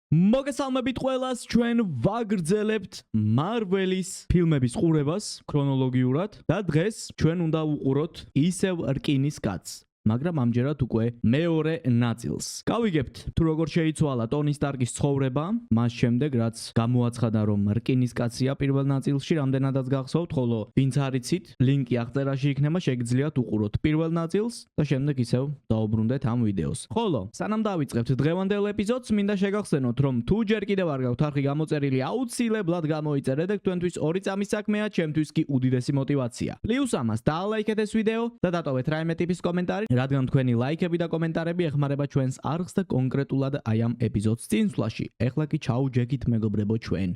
მოგესალმებით ყველას, ჩვენ ვაგრძელებთ მარველის ფილმების ყურებას ქრონოლოგიურად და დღეს ჩვენ უნდა ვუყუროთ ისევ რკინის კაცს. მაგრამ ამჯერად უკვე მეორე ნაწილს. გავიგებთ თუ როგორ შეიცვალა ტონი სტარკის ცხოვრება, მას შემდეგ რაც გამოაცხადა რომ რკინის კაცია პირველ ნაწილში, რამდენადაც გახსოვთ, ხოლო ვინც არ იცით, ლინკი აღწერაში იქნება, შეგიძლიათ უყუროთ პირველ ნაწილს და შემდეგ ისევ დაუბრუნდეთ ამ ვიდეოს. ხოლო სანამ დავიწყებთ დღევანდელ ეპიზოდს, მინდა შეგახსენოთ, რომ თუ ჯერ კიდევ არ გაქვთ არხი გამოწერილი, აუცილებლად გამოიწერეთ და თქვენთვის 2 წამის საქმეა, ჩემთვის კი უდიდესი мотиваცია. პლუს ამას დაალაიქეთ ეს ვიდეო და დატოვეთ რაიმე ტიპის კომენტარი. რადგან თქვენი ლაიქები და კომენტარები ეხმარება ჩვენს არხს და კონკრეტულად აი ამ ეპიზოდს წინსვლაში. ეხლა კი ჩაუჯექით მეგობრებო ჩვენ.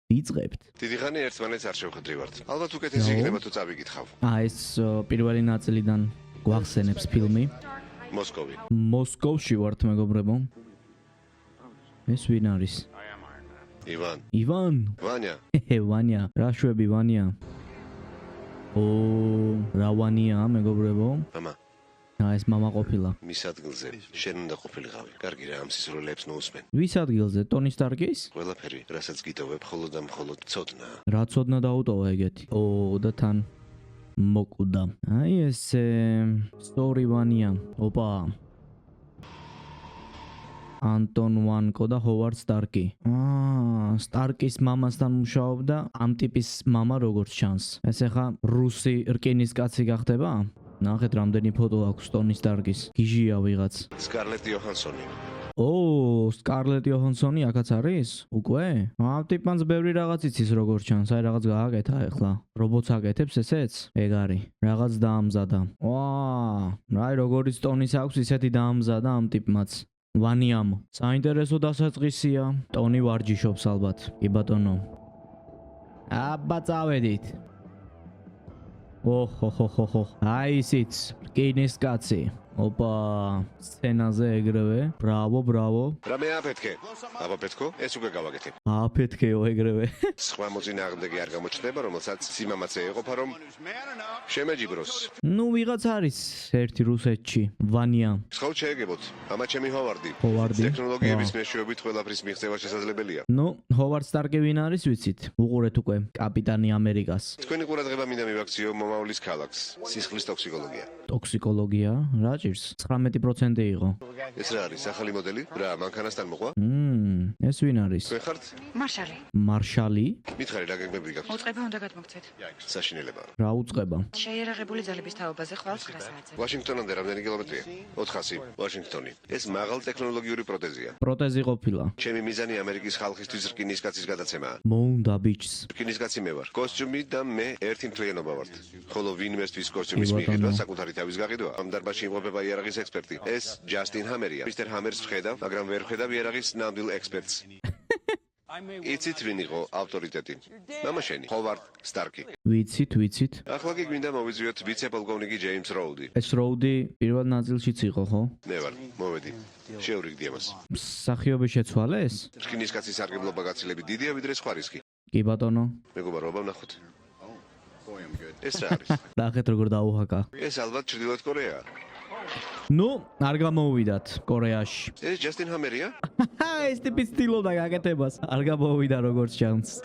ვიწყებთ. დიდი ხანი ერთმანეთს არ შევხვდრივართ. ალბათ უკეთესი იქნება თუ წავიკითხავ. ეს პირველი ნაწილიდან გვახსენებს ფილმი. მოსკოვი. მოსკოვში ვართ მეგობრებო. ეს ვინ არის? ივან. ვანია. ვანია. ვანია. რა შვები ვანია? რა ვანია მეგობრებო? მამა. ეს მამა ყოფილა. მის ადგილზე შენ უნდა ყოფილიყავი. კარგი რა, ამ სისრულეებს ნოუსმენ. ვის ადგილზე? ტონი სტარკის? ყველაფერი, რასაც გიტოვებ, ხოლო და მხოლოდ ცოდნა. რა ცოდნა დაუტოვა ეგეთი? და თან მოკვდა. აი ესე სტორი ვანია. ოპა. ანტონ ვანკო და ჰოვარდ სტარკი. სტარკის მამასთან მუშაობდა ამ ტიპის მამა როგორც ჩანს. ეს ახლა რუსი რკინის კაცი გახდება? ნახეთ რამდენი ფოტო აქვს ტონი სტარკის. გიჟია ვიღაც. სკარლეტ იოჰანსონი. სკარლეტ იოჰანსონი აქაც არის? უკვე? ამ ტიპანს ბევრი რაღაც იცის როგორც ჩანს. აი რაღაც გააკეთა ახლა. რობოტს აკეთებს ესეც? ეგ არის. რაღაც დაამზადა. აი როგორიც ტონის აქვს, ისეთი დაამზადა ამ ტიპმაც. ვანიამ. საინტერესო დასაწყისია. ტონი ვარჯიშობს ალბათ. კი ბატონო. აბა წავედით. აი ისიც რკინის კაცი. ოპა, სცენაზე ეგრევე. ბრავო. რამე აფეთქე. აბა პეთქო, ეს უკვე გავაკეთე. აფეთქეო ეგრევე. სხვა მოწინააღმდეგე არ გამოჩნდება, რომელსაც სიმამაცე ეყოფა რომ შემეჯიბროს. ნუ ვიღაც არის ერთი რუსეთში, ვანია. სულ შეეგებოთ. ამა ჩემი ჰოვარდი. ტექნოლოგიების მეშვეობით ყველაფრის მიღწევა შესაძლებელია. ნუ, ჰოვარდ სტარკი ვინ არის ვიცით? უყურეთ უკვე კაპიტანი ამერიკას. თქვენი ყურადღება მინდა მივაქციო მომავლის ქალაქს. სისხლის ტოქსიკოლოგია. ტოქსიკოლოგია? რა ჭირს? 19% იყო. ეს რა არის? ახალი მოდელი? რა, მანქანასთან მოყვა? ეს ვინ არის? თქვენ ხართ? მარშალი? მითხარი რა გეგმები გაქვთ? უწყება უნდა გადმოგცეთ. საშინელებაა. რა უწყება? შეიარაღებული ძალების თაობაზე ხვალ 9 საათზე. ვაშინგტონამდე რამდენი კილომეტრია? 400. ვაშინგტონი. ეს მაღალ ტექნოლოგიური პროტეზია. პროტეზი ყოფილა. ჩემი მიზანი ამერიკის ხალხისთვის რკინის კაცის გადაცემაა. მოუნდა ბიჭს. რკინის კაცი მე ვარ. კოსტიუმი და მე ერთი მთლიანობა ვართ. ხოლო ვინმესთვის კოსტიუმის მიღება საკუთარი თავის გაყიდვა. ამ დარბაზში იმყოფება იარაღის ექსპერტი. ეს ჯასტინ ჰამერია. მისტერ ჰამერს ვხედავ, მაგრამ ვერ ვხედავ იარაღის ნამდვილ ექსპერტს. იცით ვინ იყო ავტორიტეტი? მამა შენი, ჰოვარდ სტარკი. ვიცით. ახლა კი გვინდა მოვიზიოთ ვიცე-პოლკოვნიკი ჯეიმს როუდი. ეს როუდი პირველ ნაწილშიც იყო, ხო? მე ვარ, მოვედი. შეურიგდი ამას. სახიობი შეცვალეს? რკინის კაცის სარგებლობა გაცილებით დიდია ვიდრე სხვა რისკი. კი ბატონო. მეგობარობა ვნახოთ. ეს რა არის? ნახეთ როგორ დაუჰაკა. ეს ალბათ ჩრდილოეთ კორეაა. ნუ, არ გამოუვიდათ კორეაში. ეს ჯასტინ ჰამერია? ეს ტიპი ცდილობდა გაკეთებას. არ გამოუვიდა როგორც ჩანს.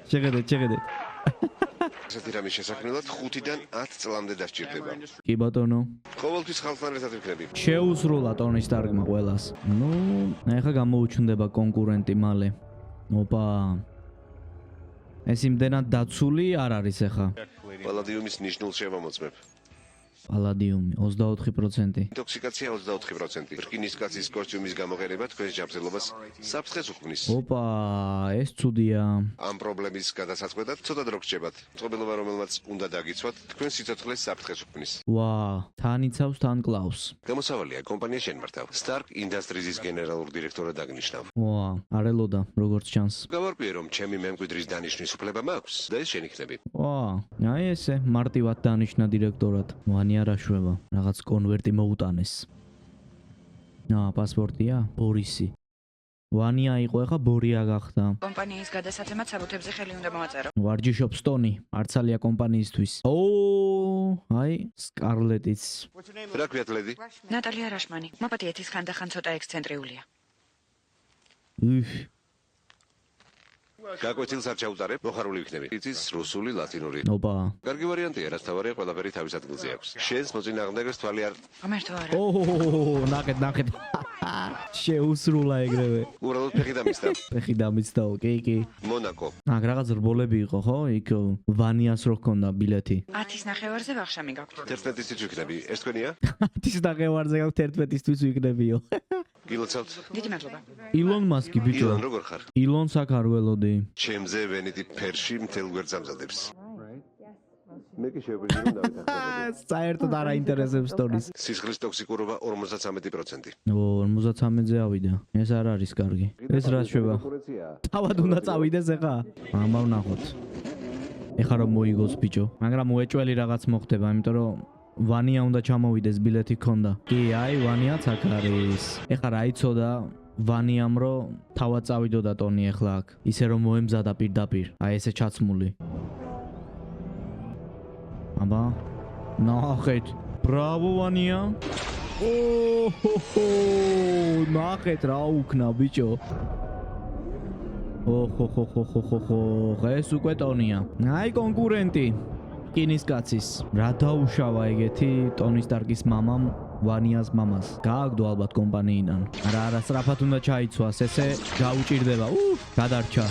შეხედეთ. ესეთი რამის შესაქმნელად 5-დან 10 წლამდე დასჭირდება. კი ბატონო. ყოველთვის ხალხთან ერთად ვიქნები. შეუსრულა ტონი სტარკმა ყველას. ნუ, ეხა გამოუჩნდება კონკურენტი მალე. ოპა. ეს იმდენად დაცული არ არის ეხა. პალადიუმის ნიშნულ შევამოწმებ. პალადიუმი 24%. ინტოქსიკაცია 24%. რკინის კაცის კოსტიუმის გამოყენება თქვენს ჯანმრთელობას საფრთხეს უქმნის. ოპა, ეს ცუდია. ამ პრობლემის გადასაწყვეტად ცოტა დრო გრჩებათ. წყობილობა რომელმაც უნდა დაგიცვათ, თქვენ სიცოცხლეს საფრთხეს უქმნის. თან იცავს, თან კლავს. გამოსავალია კომპანია შენმართავ. Stark Industries-ის გენერალურ დირექტორად დაგნიშნავ. არ ელოდა როგორც ჩანს. გავარკვიე რომ ჩემი მემკვიდრის დანიშვნის უფლება მაქვს და ეს შენ იქნები. აი ესე მარტივად დანიშნა დირექტორად. ვანია რა შვება, რაღაც კონვერტი მოუტანეს. პასპორტია, ბორისი. ვანია იყო, ეხა ბორია გახდა. კომპანიის გადასაცემად საბუთებზე ხელი უნდა მომაწერო. ვარჯიშობს ტონი, არცალია კომპანიისთვის. აი, სკარლეტიც. რა ქვიათ ლედი? ნატალია რაშმანი. მოპატიეთ ის ხანდახან ცოტა ექსცენტრიულია. გაკვეთილს არ ჩაუტარებ, მოხარული ვიქნები. იცის რუსული, ლათინური. ოპა. კარგი ვარიანტია, რაც თავარია, ყველაფერი თავის ადგილზე აქვს. შენს მოწინააღმდეგეს თვალი არ ღმერთო არა. ნახეთ. შეუსრულა ეგრევე. უბრალოდ ფეხი დამისდა. ფეხი დამიცდაო, კი. მონაკო. აქ რაღაც რბოლები იყო, ხო? იქ ვანიას რო ჰქონდა ბილეთი. 10-ის ნახევარზე ვახშამი გაქვთ. 11-ისთვის ვიქნები. ეს თქვენია? 10-ის ნახევარზე გაქვთ 11-ისთვის ვიქნებიო. გილოცავთ? დიდი მადლობა. ილონ მასკი ბიჭო. ილონ როგორ ხარ? ილონს აქ არ ველოდი. ჩემზე ვენიტი ფერში მთელ გვერდს ამზადებს. მე კი შევბეჭდი რომ დავითახებოდი. საერთოდ არ აინტერესებს სტორის. სისხლის ტოქსიკურობა 53%. 53-ზე ავიდა. ეს არ არის კარგი. ეს რა შვება? თავად უნდა წავიდეს ეხა. ამავ ნახოთ. ეხა რომ მოიგოს ბიჭო. მაგრამ უეჭველი რაღაც მოხდება, იმიტომ რომ ვანია უნდა ჩამოვიდეს ბილეთი ქონდა. კი, აი ვანიაც აქ არის. ეხა რა იცოდა ვანიამ რომ თავად წავიდოდა ტონი ეხლა აქ. ისე რომ მოემზადა პირდაპირ. აი ესე ჩაცმული. აბა ნახეთ. ბრავო ვანია. ნახეთ რა უკნა ბიჭო. ეს უკვე ტონია. აი კონკურენტი. კინის კაცის. რა დაუშავა ეგეთი ტონი სტარკის მამამ ვანიას მამას. გააგდო ალბათ კომპანიიდან. არა, სწრაფად უნდა ჩაიცვას, ესე გაუჭირდება. გადარჩა.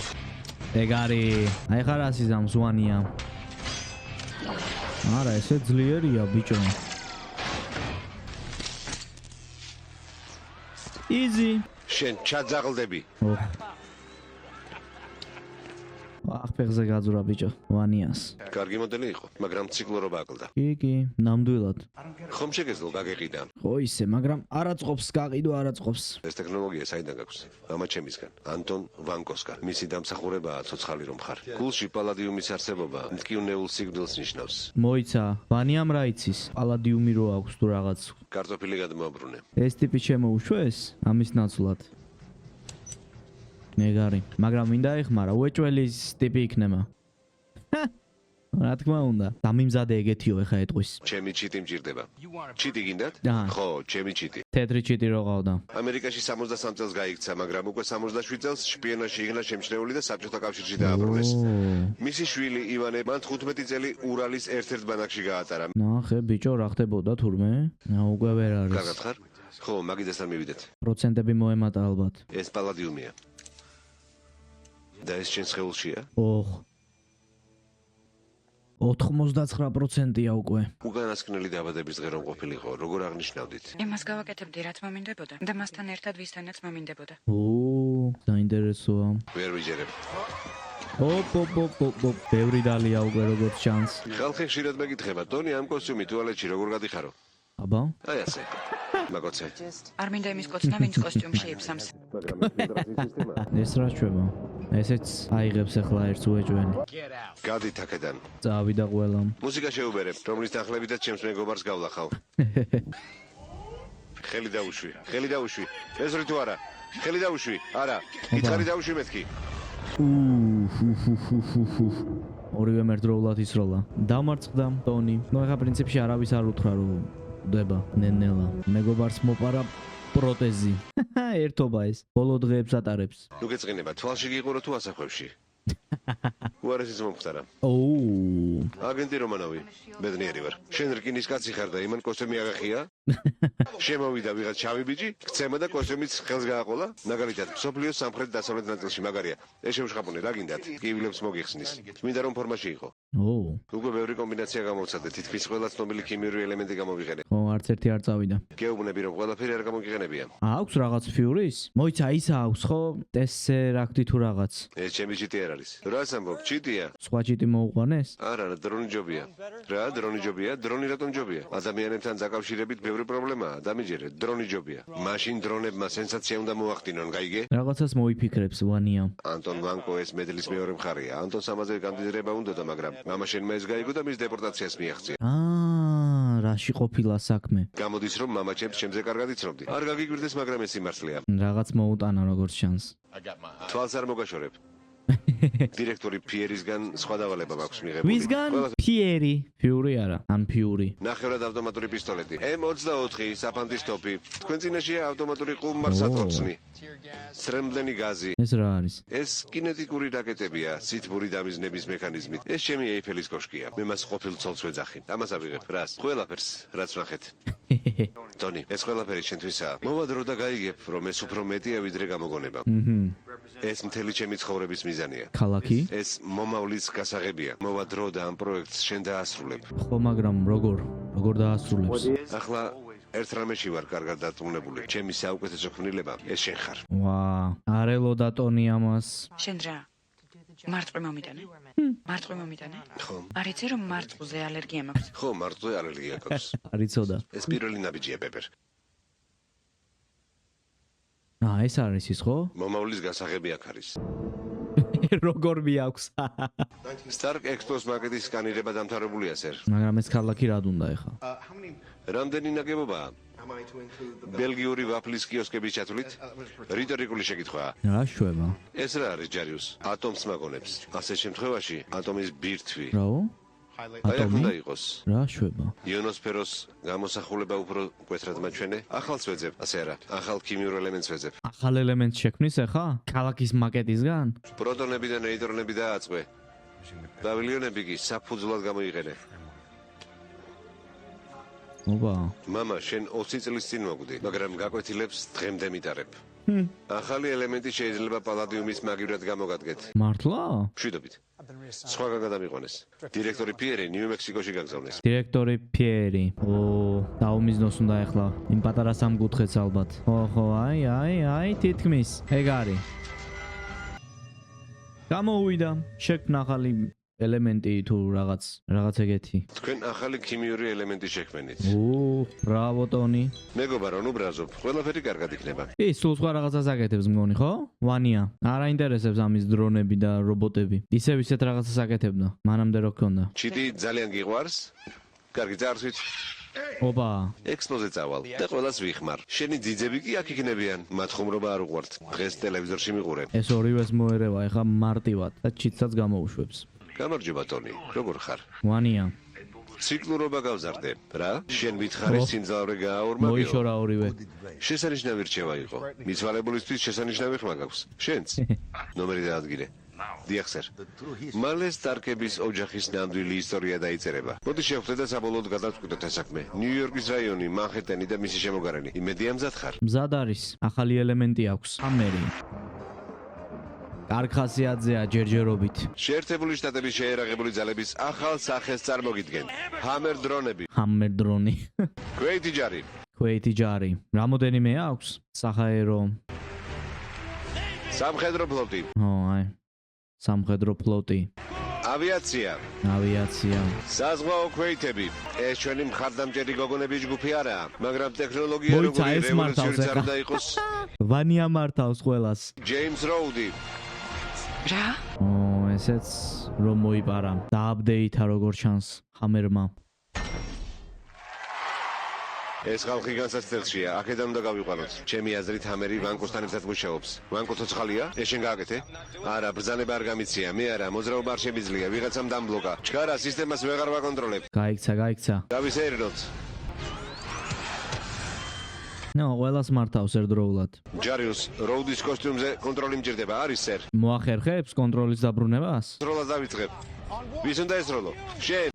ეგ არის. აი ხარ ასიზამს ვანია. არა, ესე ძლიერია ბიჭო. იზი. შენ ჩაძაღლდები. ახ ფეხზე გაძურა ბიჭო ვანიას. კარგი მოდელი იყო, მაგრამ ციკლურობა აკლდა. კი, ნამდვილად. ხომ შეგეძლო გაგეყიდა? ხო ისე, მაგრამ არაწყობს გაყიდო არაწყობს. ეს ტექნოლოგია საიდან გაქვს? მამა ჩემისგან, ანტონ ვანკოსგან. მისი დამსახურებაა ცოცხალი რომ ხარ. გულში პალადიუმის არსებობა მტკივნეულ სიკვდილს ნიშნავს. მოიცა, ვანიამ რა იცის? პალადიუმი რო აქვს თუ რაღაც. კარტოფილი გადმოაბრუნე. ეს ტიპი შემოუშვეს ამის ნაცვლად. მეგარი, მაგრამ მინდა ეხმარა, უეჭველის ტიპი იქნება. რა თქმა უნდა, დამიმზადე ეგეთიო ეხა ეტყვის. ჩემი ჩიტი მჭირდება. ჩიტი გინდათ? ხო, ჩემი ჩიტი. თეთრი ჩიტი რო ყავდა. ამერიკაში 63 წელს გაიქცა, მაგრამ უკვე 67 წელს შპიონაში იქნა შემჩნეული და საბჭოთა კავშირში დააბრუნეს. მისი შვილი ივანე მან 15 წელი ურალის ერთ-ერთ ბანაკში გაატარა. ნახე, ბიჭო, რა ხდებოდა თურმე? უკვე ვერ არის. კარგად ხარ? ხო, მაგიდასთან მივიდეთ. პროცენტები მოემატა ალბათ. ეს პალადიუმია. და ეს შენ სხეულშია? 99%-ია უკვე. უკანასკნელი დაბადების დღე რომ ყოფილიყო, როგორ აღნიშნავდით? იმას გავაკეთებდი, რაც მომინდებოდა და მასთან ერთად ვისთანაც მომინდებოდა. საინტერესოა. ვერ ვიჯერებ. ბევრი დალია უკვე როგორც ჩანს. ხალხი ხშირად მეკითხება, ტონი ამ კოსტიუმი თუალეტში როგორ გადიხარო? აბა? აი ასე. მაგოცე. არ მინდა იმის კოცნა, ვინც კოსტიუმში იფსამს. მაგრამ ეს ფილტრაციის სისტემაა. ეს რა შვება? ესეც აიღებს ახლა ერთს უეჭველი. გადით აქედან. წავიდა ყველა. მუსიკა შეუბერებ, რომლის თანხლებითაც ჩემს მეგობარს გავლახავ. ხელი დაუშვი. ეს რითუ არა. ხელი დაუშვი. არა. გითხარი დაუშვი მეთქი. ორივე მერდროულად ისროლა. დამარცხდა ტონი. ნუ ახლა პრინციპში არავის არ უთხრა რომ დება ნენელა. მეგობარს მოპარა პროტეზი. ერთობა ეს. ბოლო დღეებს ატარებს. ნუ გეწყინება, თვალში გიყურო თუ ასახვევში? უარესიც მომხდარა. აგენტი რომანოვი, ბედნიერი ვარ. შენ რკინის კაცი ხარ და იმან კოსტიუმი აღახია? შემოვიდა ვიღაც შავი ბიჭი, გცემა და კოსტიუმიც ხელს გააყოლა. მაგალითად, სოფლიოს სამხრეთ დასავლეთ ნაწილში მაგარია. ეს შევშხაპუნე, რა გინდათ? კივილებს მოგიხსნის. მინდა რომ ფორმაში იყო. უკვე ბევრი კომბინაცია გამოვცადე, თითქმის ყველა ცნობილი ქიმიური ელემენტი გამოვიყენე. ხო, არც ერთი არ წავიდა. გეუბნები რომ ყველაფერი არ გამოგიყენებია. აქვს რაღაც ფიურის? მოიცა ის აქვს ხო? ტესერაქტი თუ რაღაც. ეს ჩემი ჩიტი არ არის. რას ამბობ, ჩიტია? სხვა ჩიტი მოუყვანეს? არა, დრონი ჯობია. რა, დრონი ჯობია? დრონი რატომ ჯობია? ადამიანებთან დაკავშირებით ბევრი პრობლემაა, დამიჯერე, დრონი ჯობია. მაშინ დრონებმა სენსაცია უნდა მოახდინონ, გაიგე? რაღაცას მოიფიქრებს ვანია. ანტონ ვანკო ეს მედლის მეორე მხარეა. ანტონს ამაზე გამდიდრება უნდოდა, მაგრამ მამა შენმა ეს გაიგო და მის დეპორტაციას მიაღწია. რაში ყოფილა საქმე? გამოდის რომ მამა ჩემზე კარგად იცნობდი. არ გაგიგვირდეს, მაგრამ ეს სიმართლეა. რაღაც მოუტანა როგორც ჩანს. თვალს არ მოგაშორებ. დირექტორი ფიერისგან სხვა დავალება მაქვს მიღებული. ვისგან? ფიერი. ფიური არა, ან ფიური. ნახევრად ავტომატური პისტოლეტი. M24 საფანტის ტოპი. თქვენ წინაშეა ავტომატური ყუმბარსათორცნი. სრემლენი გაზი. ეს რა არის? ეს კინეტიკური რაკეტებია, სითბური დამიზნების მექანიზმით. ეს ჩემი ეიფელის კოშკია. მე მას ყოფილ ცოლს ვეძახი. ამას ავიღებ. რას? ყველაფერს, რაც ვნახეთ. ტონი, ეს ყველაფერი შენთვისაა. მოვა დრო და გაიგებ, რომ ეს უფრო მეტია ვიდრე გამოგონება. ეს მთელი ჩემი ცხოვრების მიზანია. ქალაქი? ეს მომავლის გასაღებია. მოვა დრო და ამ პროექტს შენ დაასრულებ. ხო, მაგრამ როგორ დაასრულებს? ახლა ერთ რამეში ვარ კარგად დარწმუნებული. ჩემი საუკეთესო ქმნილება ეს შენ ხარ. ვა, არელო და ტონი ამას. შენ რა? მარტყვი მომიტანე? მარტყვი მომიტანე? ხო. არიცი რომ მარტყუზე ალერგია მაქვს. ხო, მარტო ალერგია გაქვს. არიცოდა. ეს პირველი ნაბიჯია, პეპერ. ეს არის ის, ხო? მომავლის გასაღები აქ არის. როგორ მიაქვს? Stark Expo-ს მარკეტის სკანირება დამთავრებულია, სერ. მაგრამ ეს ქალაქი რად უნდა ეხა? რამდენი ნაგებობაა? ბელგიური ვაფლის კიოსკების ჩათვლით? რიტორიკული შეკითხვაა. რა შვება? ეს რა არის ჯარიუს? ატომს მაგონებს. ასე შემთხვევაში ატომის ბირთვი. რაო? აი აქ უნდა იყოს. რა შვება? იონოსფეროს გამოსახულება უფრო მკვეთრად მაჩვენე. ახალს ვეძებ, ასე არა. ახალ ქიმიურ ელემენტს ვეძებ. ახალ ელემენტს შექმნის ახლა? ქალაქის მაკეტისგან? პროტონები და ნეიტრონები დააწყვე. პავილიონები კი საფუძვლად გამოიყენე. ოპა. მამა, შენ 20 წლის წინ მოგვდი, მაგრამ გაკვეთილებს დღემდე მიტარებ. ახალი ელემენტი შეიძლება პალადიუმის მაგივრად გამოგადგეთ. მართლა? მშვიდობით. სხვაგან გადამიყვანეს. დირექტორი ფიერი ნიუ-მექსიკოში გაგზავნეს. დირექტორი ფიერი. დაუმიზნოს უნდა ახლა. იმ პატარა სამკუთხედს ალბათ. ხო, აი, თითქმის. ეგ არის. გამოვიდა. შექმნა ახალი ელემენტი თუ რაღაც ეგეთი. თქვენ ახალი ქიმიური ელემენტი შექმნით. ბრავო ტონი. მეგობარო, ნუ ბრაზობ. ყველაფერი კარგად იქნება. სულ სხვა რაღაცას აკეთებს მგონი, ხო? ვანია. არ აინტერესებს ამის დრონები და რობოტები. ისევ ისეთ რაღაცას აკეთებდა. მანამდე რო ქონდა. ჩიტი ძალიან გიყვარს? კარგი, წარსვით. ოპა. ექსპოზე წავალ და ყველას ვიხმარ. შენი ძიძები კი აქ იქნებიან. მათ ხუმრობა არ უყვართ. დღეს ტელევიზორში მიყურებ. ეს ორივეს მოერევა ეხა მარტივად და ჩიტსაც გამოუშვებს. გამარჯობა ტონი, როგორ ხარ? ვანია. ციკლურობა გავზარდე. რა? შენ მითხარი სიმძლავრე გააორმაგეო? მოიშორა ორივე. შესანიშნავი რჩევა იყო. მიცვალებულისთვის შესანიშნავი ხმა გაქვს. შენც? ნომერი დაადგინე. დიახ, სერ. მალე სტარკების ოჯახის ნამდვილი ისტორია დაიწერება. მოდი შევხვდეთ და საბოლოოდ გადავწყვიტოთ ეს საქმე. ნიუ-იორკის რაიონი, მანჰეტენი და მისი შემოგარენი. იმედი ამზად ხარ? მზად არის. ახალი ელემენტი აქვს. ამერი. კარგ ხასიათზეა ჯერჯერობით. შეერთებული შტატების შეერაღებული ძალების ახალ სახეს წარმოგიდგენ. ჰამერ დრონები. ჰამერ დრონი. ქვეითი ჯარი. ქვეითი ჯარი. რამოდენიმე აქვს? საჰაერო. სამხედრო ფლოტი. აი. სამხედრო ფლოტი. ავიაცია. საზღვაო ქვეითები. ეს ჩვენი მხარდამჭერი გოგონების ჯგუფი არაა, მაგრამ ტექნოლოგია როგორი რევოლუციური წარდა იყოს. ვანია მართავს ყველას. ჯეიმს როუდი. რა? ესეც რომ მოიპარა. დააპდეიტა როგორ ჩანს ჰამერმა. ეს ხალხი განსაცდელშია, აქედან უნდა გავიყვანოთ. ჩემი აზრით ჰამერი ვანკოსთან ერთად მუშაობს. ვანკო ცოცხალია? ეს შენ გააკეთე? არა, ბრძანება არ გამიცია. მე არა, მოძრაობა არ შემიძლია, ვიღაცამ დამბლოკა. ჩქარა სისტემას ვეღარ ვაკონტროლებ. გაიქცა. გავისეირნოთ. ყველას მართავს ერთდროულად. ჯარიუს, როუდის კოსტიუმზე კონტროლი მჭირდება, არის სერ? მოახერხებს კონტროლის დაბრუნებას? როლას დავიწყებ. ვის უნდა ესროლო? შენ.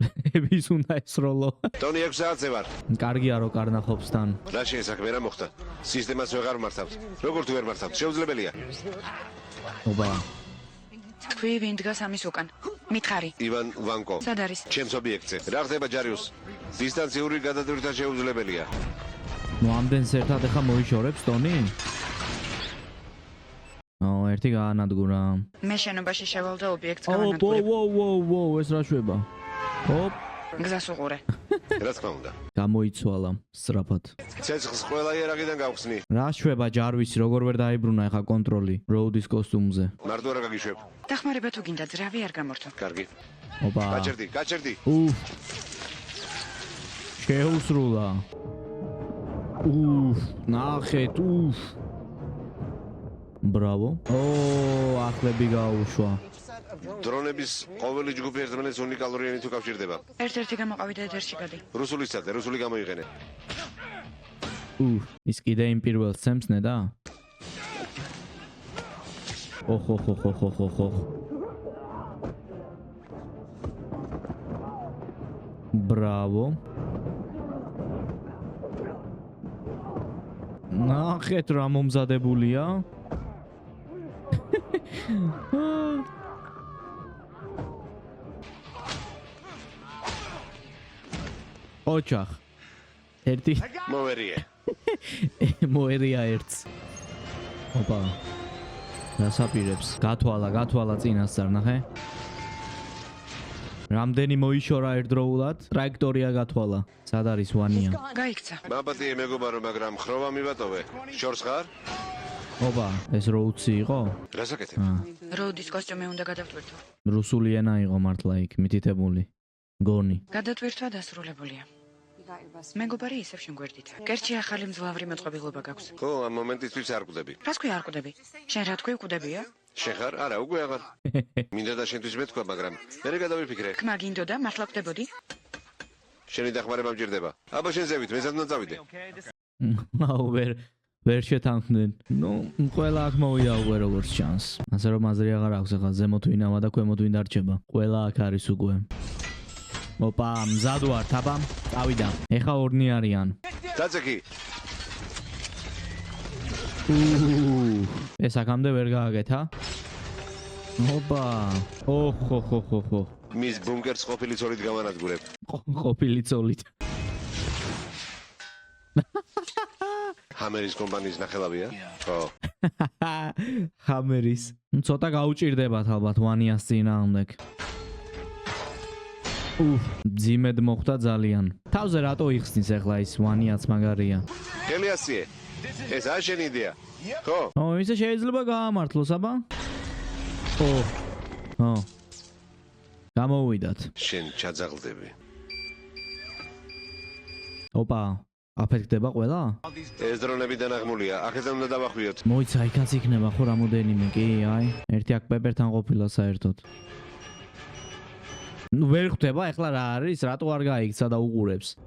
ვის უნდა ესროლო? ტონი 6 საათზე ვარ. კარგია რო კარნახობს თან. რა შეესაქმე რა მოხდა? სისტემას ვეღარ მართავთ. როგორ თუ ვერ მართავთ? შეუძლებელია. ოპა. თქვი ვინ დგას ამის უკან? მითხარი. ივან ვანკო. სად არის? ჩემს ობიექტზე. რა ხდება ჯარიუს? დისტანციური გადადვირთა შეუძლებელია. ამდენს ერთად ახლა მოიშორებს ტონი? ერთი გაანადგურა. მე შენობაში შევალ და ობიექტს გავანადგურებ. ეს რა შვება? გზას უყურე. რა თქმა უნდა. გამოიცვალა სწრაფად. ცეცხლს ყველა იარაღიდან გავხსნი. რა შვება ჯარვისი, როგორ ვერ დაიბრუნა ახლა კონტროლი როუდის კოსტუმზე? მარტო არა გაგიშვებ. დახმარება თუ გინდა, ძრავი არ გამორთო. კარგი. ოპა. გაჭერდი. შეუსრულა. ნახეთ. ბრავო. ახლები გაუშვა. დრონების ყოველი ჯგუფი ერთმანეთს უნიკალური ენით უკავშირდება. ერთ-ერთი გამოყავი და ეთერში გადი. რუსული სცადე, რუსული გამოიყენე. ის კიდე იმ პირველს ცემს ნედა? ოხ. Браво. ნახეთ რა მომზადებულია. ოჩახ. ერთი მოვერიე. მოერია ერთს. ოპა. დასაპირებს. გათვალა წინასწარ, ნახე. რამდენი მოიშორა ერთდროულად? ტრაექტორია გათვალა. სად არის ვანია? გაიქცა. მაპატიე მეგობარო, მაგრამ ხროვა მივატოვე. შორს ხარ? ოპა, ეს როუდსი იყო? რასაკეთებ? როუდის კოსტიუმი უნდა გადავტვირთო. რუსული ენა იყო მართლა იქ, მითითებული. გონი. გადატვირთვა დასრულებულია. მეგობარი ისევ შემგვერდით. კერჩი ახალი მძლავრი მოწყობილობა გაქვს. ხო, ამ მომენტისთვის არ ყვდები. რას ქვია არ ყვდები? შენ რა თქვი ყვდებია? შენ ხარ? არა, უკვე აღარ. მინდა და შენთვის მეთქვა, მაგრამ მე გადავიფიქრე. ხმა გინდოდა, მართლა ყვდებოდი? შენი დახმარება მჭირდება. აბა შენ ზევით, მესაც უნდა წავიდე. აუ ვერ შეთანხმდნენ. ნუ ყველა აქ მოვიდა უკვე როგორც ჩანს. ასე რომ აზრი აღარ აქვს ახლა ზემოთ ვინ ამა და ქვემოთ ვინ დარჩება. ყველა აქ არის უკვე. ოპა, მზად ვარ, თაბა. წავიდა. ეხა ორნი არიან. დაწეკი. ეს აქამდე ვერ გააკეთა? ოპა. ოხ. მის ბუნკერს ყოფილი ცოლით გამანადგურებ. ყოფილი ცოლით. ჰამერის კომპანიის ნახელავია? ხო. ჰამერის. ცოტა გაუჭირდებათ ალბათ ვანიას წინააღმდეგ. ძიმედ მოხდა ძალიან. თავზე რატო იხსნის ახლა ის ვანიაც მაგარია. ელიასიე. ეს არ შენი იდეა. ხო? ისე შეიძლება გაამართლოს, აბა? ო. გამოვიდათ. შენ ჩაძაღლდები. ოპა, აფეთქდება ყველა? ეს დრონები დანაღმულია. აქედან უნდა დავახვიოთ. მოიცა, იქაც იქნება ხო რამოდენიმე, კი, აი. ერთი აქ პეპერთან ყოფილა საერთოდ. ნუ ვერ ხვდება ახლა რა არის, რატო არ გაიქცა და უყურებს.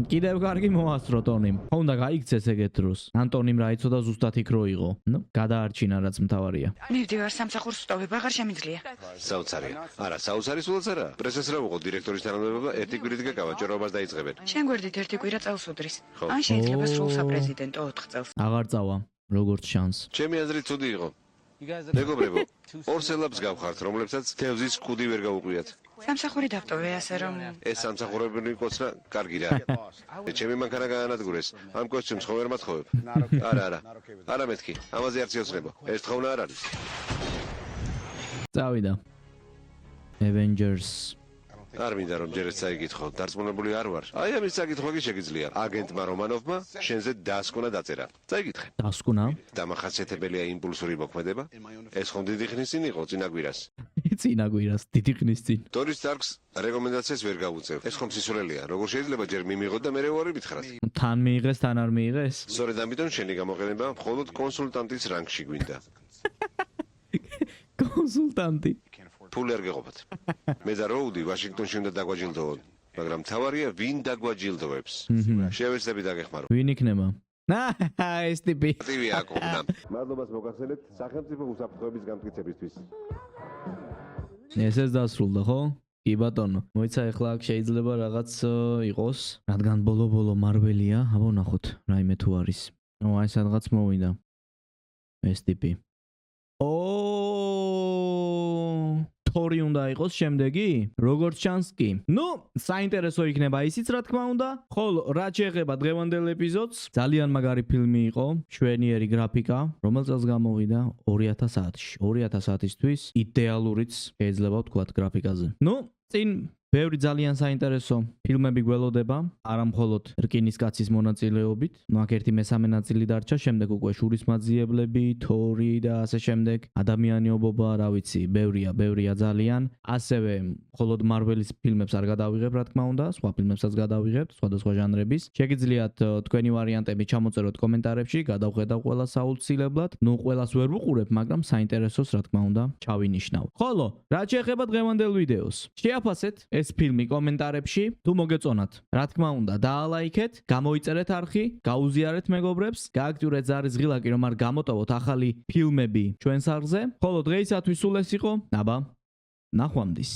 კიდევ კარგი მოასწრო ტონიმ. ხო უნდა გაიქცეს ეგეთ დროს. ანტონიმ რა იცოდა ზუსტად იქ რო იყო. ნუ გადაარჩინა რაც მთავარია. მივდივარ სამსახურს ვსტოვებ, აღარ შემიძლია. საოცარია. არა, საოცარი სულაც არა. პრესას რა ვუყო დირექტორის თანამდებობა ერთი კვირით გაკავა, ჭორობას დაიწყებენ. შენ გვერდით ერთი კვირა წელს უდრის. ან შეიძლება სრულ საპრეზიდენტო 4 წელს. აღარ წავა, როგორც შანს. ჩემი აზრით ცუდი იყო. მეგობრებო, ორ სელაპს გავხართ, რომლებსაც თევზის კუდი ვერ გაუყვიათ. სამსახური დავტოვე, ასე რომ ეს სამსახურებრივი კოცნა კარგი რა. ჩემი მანქანა გაანადგურეს. ამ კოსტიუმს ხო ვერ მათხოვებ? არა. არა მეთქი, ამაზე არ ციოცნებო. ეს თხოვნა არ არის. წავიდა. Avengers. არ მინდა რომ ჯერ ეს წაიკითხო, დარწმუნებული არ ვარ. აი ამის წაკითხვა კი შეგიძლია. აგენტმა რომანოვმა შენზე დასკვნა დაწერა. წაიკითხე. დასკვნა? დამახასიათებელია იმპულსური მოქმედება. ეს ხომ დიდი ხნის წინ იყო, წინაგვირას. წინაგვირას, დიდი ხნის წინ. ტონის სტარკს რეკომენდაციას ვერ გავუწევ. ეს ხომ სისულელია. როგორ შეიძლება ჯერ მიმიღოთ და მერე უარი მითხრათ? თან მიიღეს, თან არ მიიღეს? სწორედ ამიტომ შენი გამოყენება მხოლოდ კონსულტანტის რანგში გვინდა. კონსულტანტი. ფული არ გეყოფათ. მე და როუდი ვაშინგტონში უნდა დაგვაჯილდოვოთ, მაგრამ თავარია ვინ დაგვაჯილდოვებს. შევეცდები დაგეხმარო. ვინ იქნება? ეს ტიპი. ტივი აკողნა. მადლობას მოგახსენებთ სახელმწიფო უსაფრთხოების განმტკიცებისთვის. ესეც დასრულდა, ხო? კი ბატონო. მოიცა ახლა აქ შეიძლება რაღაც იყოს, რადგან ბოლო მარველია, აბა ნახოთ, რაიმე თუ არის. აი სადღაც მოვიდა. ეს ტიპი. თორი უნდა იყოს შემდეგი? როგორც ჩანს კი. ნუ, საინტერესო იქნება ისიც რა თქმა უნდა. ხოლო რა შეეხება დღევანდელ ეპიზოდს, ძალიან მაგარი ფილმი იყო, შვენიერი გრაფიკა, რომელ წელს გამოვიდა 2000-ში. 2000-ისთვის იდეალურიც შეიძლება ვთქვათ გრაფიკაზე. ნუ, წინ ბევრი ძალიან საინტერესო ფილმები გველოდება, არა მხოლოდ რკინის კაცის მონაწილეობით. ნუ აქ ერთი მესამე ნაწილი დარჩა, შემდეგ უკვე შურისმაძიებლები, თორი და ასე შემდეგ. ადამიანი ობობა, რა ვიცი, ბევრია ძალიან. ასევე მხოლოდ მარველის ფილმებს არ გადავიღებ, რა თქმა უნდა, სხვა ფილმებსაც გადავიღებთ, სხვადასხვა ჟანრების. შეგიძლიათ თქვენი ვარიანტები ჩამოწეროთ კომენტარებში, გადავხედავ ყველას აუცილებლად. ნუ ყველას ვერ ვუყურებ, მაგრამ საინტერესოს რა თქმა უნდა ჩავინიშნავ. ხოლო, რაც შეეხება დღევანდელ ვიდეოს, შეაფასეთ ეს ფილმი კომენტარებში, თუ მოგეწონათ. რა თქმა უნდა, დაალაიქეთ, გამოიწერეთ არხი, გაუზიარეთ მეგობრებს, გააქტიურეთ ზარის ღილაკი, რომ არ გამოტოვოთ ახალი ფილმები ჩვენს არხზე. ხოლო დღეისათვის სულ ეს იყო. აბა, ნახვამდის.